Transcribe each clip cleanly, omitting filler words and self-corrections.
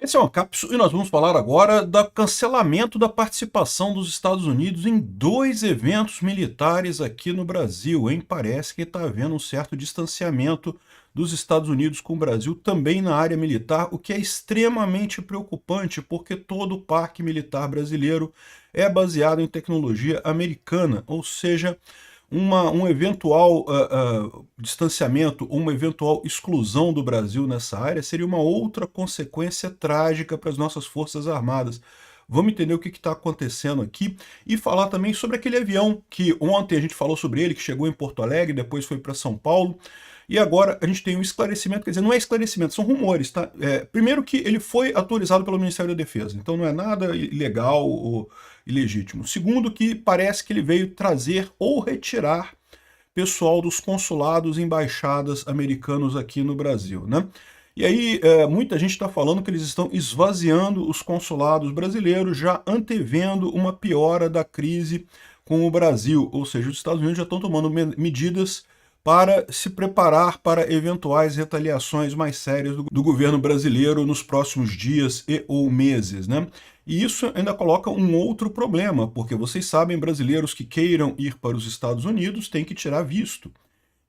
Esse é uma cápsula e nós vamos falar agora do cancelamento da participação dos Estados Unidos em dois eventos militares aqui no Brasil, hein? Parece que está havendo um certo distanciamento dos Estados Unidos com o Brasil também na área militar, o que é extremamente preocupante, porque todo o parque militar brasileiro é baseado em tecnologia americana, ou seja, um eventual distanciamento, uma eventual exclusão do Brasil nessa área seria uma outra consequência trágica para as nossas Forças Armadas. Vamos entender o que está acontecendo aqui e falar também sobre aquele avião que ontem a gente falou sobre ele, que chegou em Porto Alegre, depois foi para São Paulo, e agora a gente tem um esclarecimento, quer dizer, não é esclarecimento, são rumores, tá? Primeiro que ele foi autorizado pelo Ministério da Defesa, então não é nada ilegal ou ilegítimo. Segundo que parece que ele veio trazer ou retirar pessoal dos consulados e embaixadas americanos aqui no Brasil, né? E aí, muita gente está falando que eles estão esvaziando os consulados brasileiros, já antevendo uma piora da crise com o Brasil, ou seja, os Estados Unidos já estão tomando medidas para se preparar para eventuais retaliações mais sérias do governo brasileiro nos próximos dias e ou meses, né? E isso ainda coloca um outro problema, porque vocês sabem, brasileiros que queiram ir para os Estados Unidos têm que tirar visto.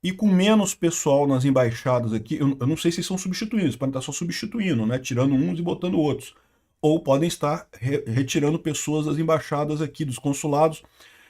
E com menos pessoal nas embaixadas aqui, eu não sei se são substituídos, podem estar só substituindo, né? Tirando uns e botando outros. Ou podem estar retirando pessoas das embaixadas aqui, dos consulados,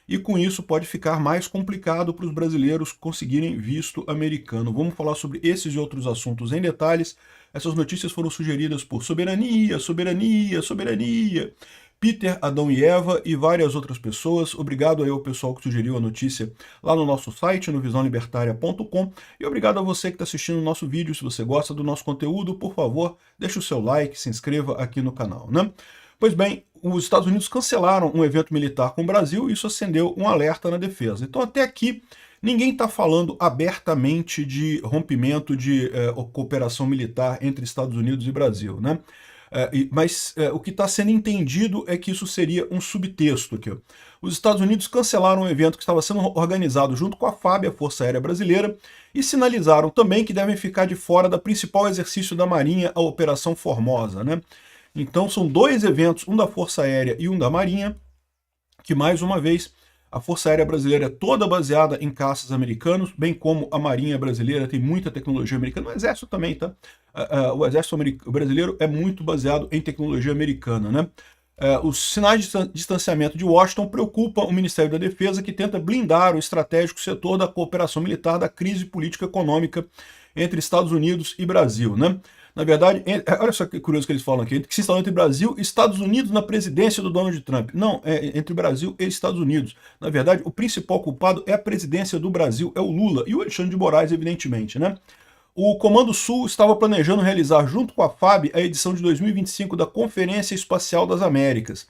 e com isso pode ficar mais complicado para os brasileiros conseguirem visto americano. Vamos falar sobre esses e outros assuntos em detalhes. Essas notícias foram sugeridas por Soberania, Soberania, Soberania, Peter, Adão e Eva e várias outras pessoas. Obrigado aí ao pessoal que sugeriu a notícia lá no nosso site, no visãolibertaria.com. E obrigado a você que está assistindo o nosso vídeo. Se você gosta do nosso conteúdo, por favor, deixe o seu like, se inscreva aqui no canal, né? Pois bem, os Estados Unidos cancelaram um evento militar com o Brasil e isso acendeu um alerta na defesa. Então, até aqui, ninguém está falando abertamente de rompimento de cooperação militar entre Estados Unidos e Brasil, né? Mas o que está sendo entendido é que isso seria um subtexto aqui. Os Estados Unidos cancelaram um evento que estava sendo organizado junto com a FAB, a Força Aérea Brasileira, e sinalizaram também que devem ficar de fora da principal exercício da Marinha, a Operação Formosa, né? Então são dois eventos, um da Força Aérea e um da Marinha, que mais uma vez a Força Aérea Brasileira é toda baseada em caças americanos, bem como a Marinha Brasileira tem muita tecnologia americana, o Exército também, tá? O Exército Brasileiro é muito baseado em tecnologia americana, né? Os sinais de distanciamento de Washington preocupam o Ministério da Defesa, que tenta blindar o estratégico setor da cooperação militar da crise política econômica entre Estados Unidos e Brasil, né? Na verdade, olha só que curioso que eles falam aqui, que se instalou entre Brasil e Estados Unidos na presidência do Donald Trump. Não, é entre Brasil e Estados Unidos. Na verdade, o principal culpado é a presidência do Brasil, é o Lula e o Alexandre de Moraes, evidentemente, né? O Comando Sul estava planejando realizar, junto com a FAB, a edição de 2025 da Conferência Espacial das Américas.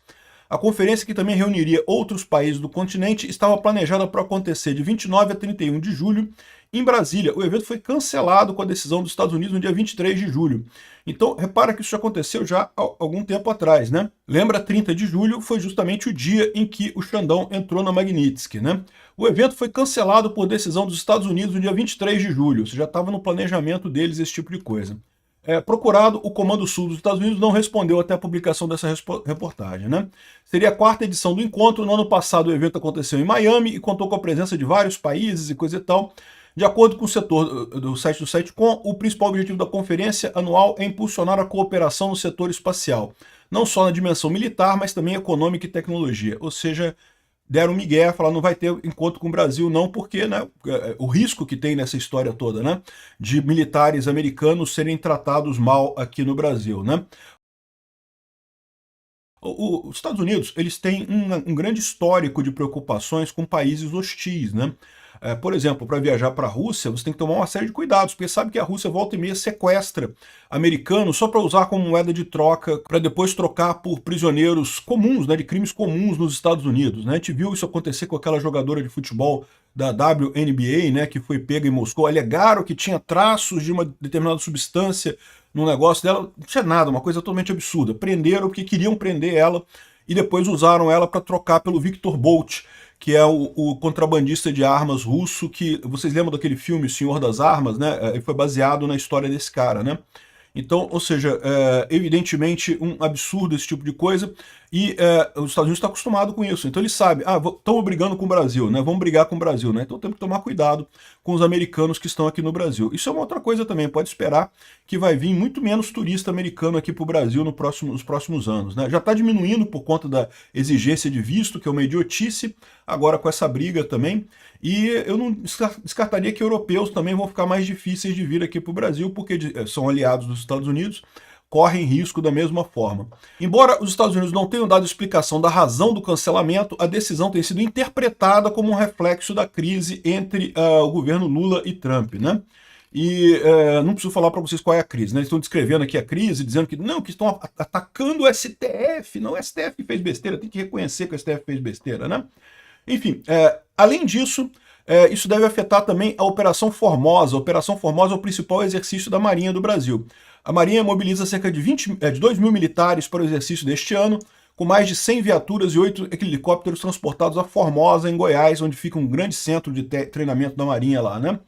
A conferência, que também reuniria outros países do continente, estava planejada para acontecer de 29 a 31 de julho em Brasília. O evento foi cancelado com a decisão dos Estados Unidos no dia 23 de julho. Então, repara que isso já aconteceu já há algum tempo atrás, né? Lembra, 30 de julho foi justamente o dia em que o Xandão entrou na Magnitsky, né? O evento foi cancelado por decisão dos Estados Unidos no dia 23 de julho. Isso já estava no planejamento deles, esse tipo de coisa. Procurado, o Comando Sul dos Estados Unidos não respondeu até a publicação dessa reportagem, né? Seria a quarta edição do encontro. No ano passado o evento aconteceu em Miami e contou com a presença de vários países e coisa e tal. De acordo com o setor do site do SiteCom, o principal objetivo da conferência anual é impulsionar a cooperação no setor espacial, não só na dimensão militar, mas também econômica e tecnologia. Ou seja, deram migué, falaram não vai ter encontro com o Brasil não, porque, né, o risco que tem nessa história toda, né, de militares americanos serem tratados mal aqui no Brasil, né. Os Estados Unidos, eles têm um grande histórico de preocupações com países hostis, né. Por exemplo, para viajar para a Rússia, você tem que tomar uma série de cuidados, porque sabe que a Rússia volta e meia sequestra americanos só para usar como moeda de troca, para depois trocar por prisioneiros comuns, né, de crimes comuns nos Estados Unidos, né. A gente viu isso acontecer com aquela jogadora de futebol da WNBA, né, que foi pega em Moscou. Alegaram que tinha traços de uma determinada substância no negócio dela, não tinha nada, uma coisa totalmente absurda. Prenderam porque queriam prender ela e depois usaram ela para trocar pelo Victor Bolt, que é o contrabandista de armas russo, que vocês lembram daquele filme O Senhor das Armas, né? Ele foi baseado na história desse cara, né? Então, ou seja, evidentemente um absurdo esse tipo de coisa, e os Estados Unidos estão acostumados com isso. Então eles sabem, estamos brigando com o Brasil, né? Vamos brigar com o Brasil, né? Então temos que tomar cuidado com os americanos que estão aqui no Brasil. Isso é uma outra coisa também, pode esperar que vai vir muito menos turista americano aqui para o Brasil nos próximos anos, né? Já está diminuindo por conta da exigência de visto, que é uma idiotice, agora com essa briga também. E eu não descartaria que europeus também vão ficar mais difíceis de vir aqui para o Brasil, porque são aliados dos Estados Unidos, correm risco da mesma forma. Embora os Estados Unidos não tenham dado explicação da razão do cancelamento, a decisão tem sido interpretada como um reflexo da crise entre o governo Lula e Trump, né? E não preciso falar para vocês qual é a crise, né? Eles estão descrevendo aqui a crise, dizendo que não, que estão atacando o STF. Não, o STF fez besteira, tem que reconhecer que o STF fez besteira, né? Enfim, além disso, isso deve afetar também a Operação Formosa. A Operação Formosa é o principal exercício da Marinha do Brasil. A Marinha mobiliza cerca de 2 mil militares para o exercício deste ano, com mais de 100 viaturas e 8 helicópteros transportados a Formosa, em Goiás, onde fica um grande centro de treinamento da Marinha lá, né?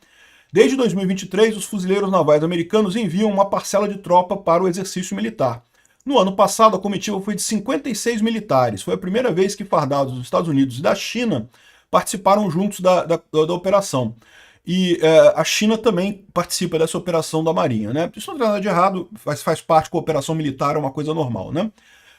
Desde 2023, os fuzileiros navais americanos enviam uma parcela de tropa para o exercício militar. No ano passado, a comitiva foi de 56 militares. Foi a primeira vez que fardados dos Estados Unidos e da China participaram juntos da operação. E a China também participa dessa operação da Marinha, né? Isso não tem nada de errado, faz parte com a operação militar, é uma coisa normal, né?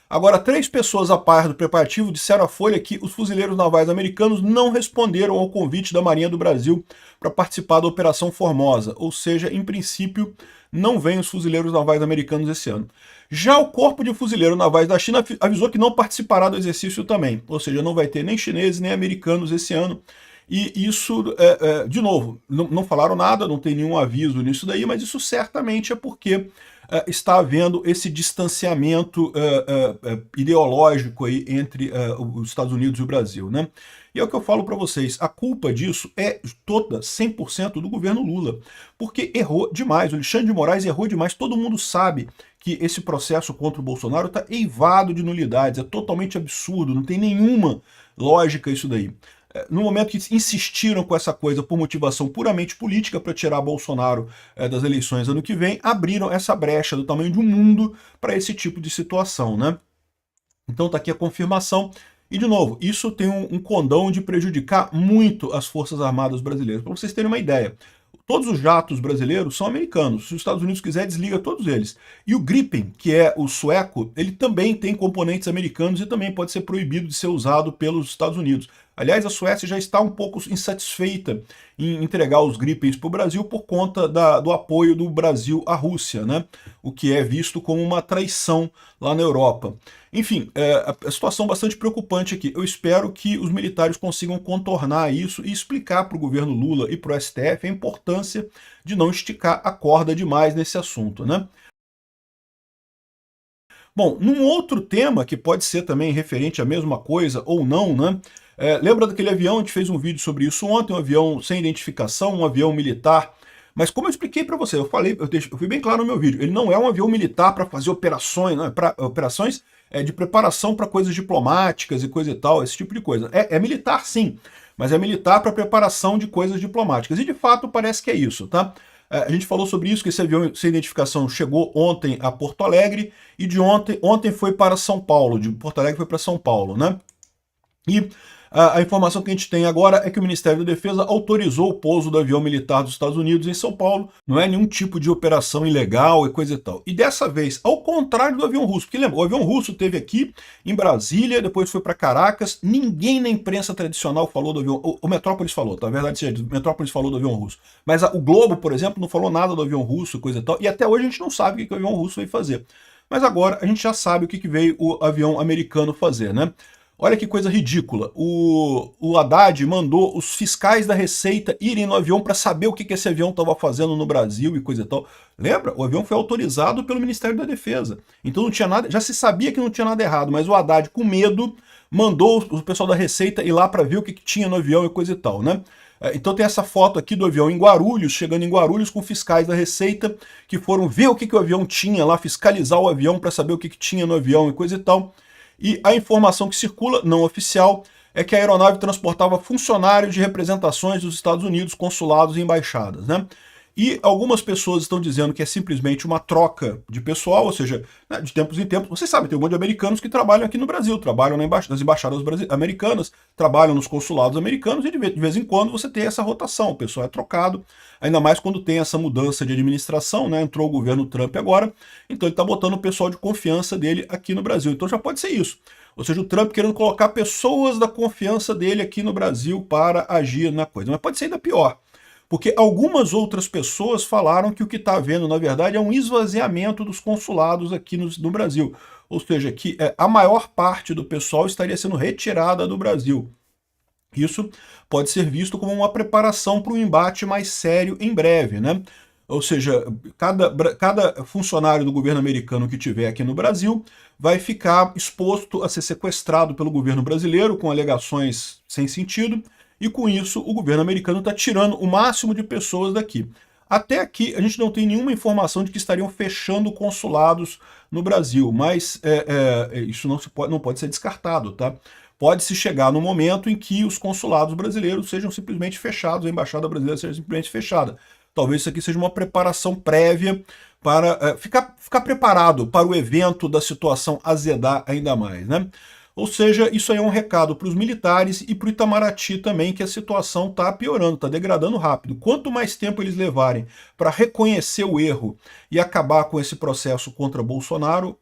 Agora, 3 pessoas a par do preparativo disseram à Folha que os fuzileiros navais americanos não responderam ao convite da Marinha do Brasil para participar da Operação Formosa, ou seja, em princípio, não vêm os fuzileiros navais americanos esse ano. Já o Corpo de Fuzileiros Navais da China avisou que não participará do exercício também, ou seja, não vai ter nem chineses nem americanos esse ano. E isso, de novo, não falaram nada, não tem nenhum aviso nisso daí, mas isso certamente é porque está havendo esse distanciamento ideológico aí entre os Estados Unidos e o Brasil, né? E é o que eu falo para vocês, a culpa disso é toda, 100% do governo Lula, porque errou demais, o Alexandre de Moraes errou demais, todo mundo sabe que esse processo contra o Bolsonaro está eivado de nulidades, é totalmente absurdo, não tem nenhuma lógica isso daí. No momento que insistiram com essa coisa por motivação puramente política para tirar Bolsonaro das eleições ano que vem, abriram essa brecha do tamanho de um mundo para esse tipo de situação, né? Então tá aqui a confirmação. E, de novo, isso tem um condão de prejudicar muito as Forças Armadas brasileiras. Para vocês terem uma ideia, todos os jatos brasileiros são americanos. Se os Estados Unidos quiser, desliga todos eles. E o Gripen, que é o sueco, ele também tem componentes americanos e também pode ser proibido de ser usado pelos Estados Unidos. Aliás, a Suécia já está um pouco insatisfeita em entregar os Gripens para o Brasil por conta do apoio do Brasil à Rússia, né? O que é visto como uma traição lá na Europa. Enfim, a situação bastante preocupante aqui. Eu espero que os militares consigam contornar isso e explicar para o governo Lula e para o STF a importância de não esticar a corda demais nesse assunto, né? Bom, num outro tema que pode ser também referente à mesma coisa ou não, né? Lembra daquele avião? A gente fez um vídeo sobre isso ontem, um avião sem identificação, um avião militar. Mas como eu expliquei para você, eu fui bem claro no meu vídeo, ele não é um avião militar para fazer operações, não, operações de preparação para coisas diplomáticas e coisa e tal, esse tipo de coisa. É militar sim, mas é militar para preparação de coisas diplomáticas. E de fato parece que é isso, tá? A gente falou sobre isso, que esse avião sem identificação chegou ontem a Porto Alegre e ontem foi para São Paulo, de Porto Alegre foi para São Paulo, né? E a informação que a gente tem agora é que o Ministério da Defesa autorizou o pouso do avião militar dos Estados Unidos em São Paulo. Não é nenhum tipo de operação ilegal e coisa e tal. E dessa vez, ao contrário do avião russo, porque lembra, o avião russo teve aqui em Brasília, depois foi para Caracas, ninguém na imprensa tradicional falou do avião, o Metrópolis falou, tá? A verdade seja, o Metrópolis falou do avião russo. Mas o Globo, por exemplo, não falou nada do avião russo e coisa e tal, e até hoje a gente não sabe o que o avião russo veio fazer. Mas agora a gente já sabe o que veio o avião americano fazer, né? Olha que coisa ridícula. O Haddad mandou os fiscais da Receita irem no avião para saber o que esse avião estava fazendo no Brasil e coisa e tal. Lembra? O avião foi autorizado pelo Ministério da Defesa. Então não tinha nada, já se sabia que não tinha nada errado, mas o Haddad, com medo, mandou o pessoal da Receita ir lá para ver o que tinha no avião e coisa e tal, né? Então tem essa foto aqui do avião em Guarulhos, chegando em Guarulhos com fiscais da Receita que foram ver o que o avião tinha lá, fiscalizar o avião para saber o que tinha no avião e coisa e tal. E a informação que circula, não oficial, é que a aeronave transportava funcionários de representações dos Estados Unidos, consulados e embaixadas, né? E algumas pessoas estão dizendo que é simplesmente uma troca de pessoal, ou seja, né, de tempos em tempos. Vocês sabem, tem um monte de americanos que trabalham aqui no Brasil, trabalham nas embaixadas americanas, trabalham nos consulados americanos, e de vez em quando você tem essa rotação, o pessoal é trocado, ainda mais quando tem essa mudança de administração, né? Entrou o governo Trump agora, então ele está botando o pessoal de confiança dele aqui no Brasil. Então já pode ser isso. Ou seja, o Trump querendo colocar pessoas da confiança dele aqui no Brasil para agir na coisa. Mas pode ser ainda pior. Porque algumas outras pessoas falaram que o que está havendo, na verdade, é um esvaziamento dos consulados aqui no Brasil. Ou seja, que a maior parte do pessoal estaria sendo retirada do Brasil. Isso pode ser visto como uma preparação para um embate mais sério em breve, né? Ou seja, cada funcionário do governo americano que tiver aqui no Brasil vai ficar exposto a ser sequestrado pelo governo brasileiro com alegações sem sentido, e com isso o governo americano está tirando o máximo de pessoas daqui. Até aqui a gente não tem nenhuma informação de que estariam fechando consulados no Brasil, mas isso não pode ser descartado, tá? Pode-se chegar no momento em que os consulados brasileiros sejam simplesmente fechados, a embaixada brasileira seja simplesmente fechada. Talvez isso aqui seja uma preparação prévia para ficar preparado para o evento da situação azedar ainda mais, né? Ou seja, isso aí é um recado para os militares e para o Itamaraty também, que a situação está piorando, está degradando rápido. Quanto mais tempo eles levarem para reconhecer o erro e acabar com esse processo contra Bolsonaro,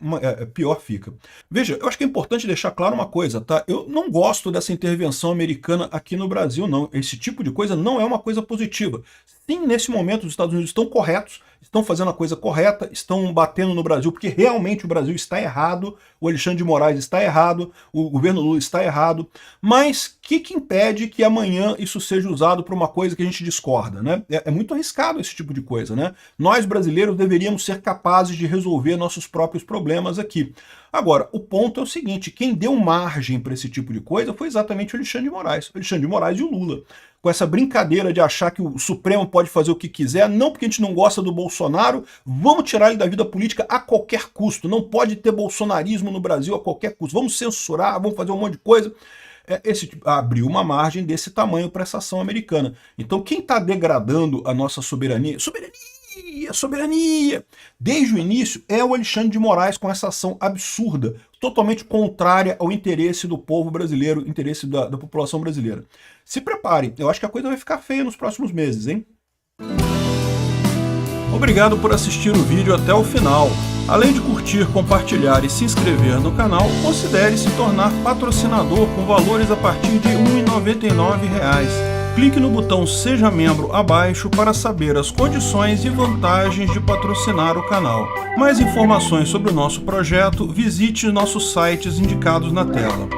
pior fica. Veja, eu acho que é importante deixar claro uma coisa, tá? Eu não gosto dessa intervenção americana aqui no Brasil, não. Esse tipo de coisa não é uma coisa positiva. Sim, nesse momento os Estados Unidos estão corretos, estão fazendo a coisa correta, estão batendo no Brasil, porque realmente o Brasil está errado, o Alexandre de Moraes está errado, o governo Lula está errado, mas o que impede que amanhã isso seja usado para uma coisa que a gente discorda, né? É muito arriscado esse tipo de coisa, né? Nós brasileiros deveríamos ser capazes de resolver nossos próprios problemas aqui. Agora, o ponto é o seguinte, quem deu margem para esse tipo de coisa foi exatamente o Alexandre de Moraes. O Alexandre de Moraes e o Lula. Com essa brincadeira de achar que o Supremo pode fazer o que quiser, não porque a gente não gosta do Bolsonaro, vamos tirar ele da vida política a qualquer custo. Não pode ter bolsonarismo no Brasil a qualquer custo. Vamos censurar, vamos fazer um monte de coisa. Abriu uma margem desse tamanho para essa ação americana. Então quem está degradando a nossa soberania, desde o início, é o Alexandre de Moraes com essa ação absurda, totalmente contrária ao interesse do povo brasileiro, interesse da população brasileira. Se preparem, eu acho que a coisa vai ficar feia nos próximos meses, hein? Obrigado por assistir o vídeo até o final. Além de curtir, compartilhar e se inscrever no canal, considere se tornar patrocinador com valores a partir de R$ 1,99. Clique no botão Seja Membro abaixo para saber as condições e vantagens de patrocinar o canal. Mais informações sobre o nosso projeto, visite nossos sites indicados na tela.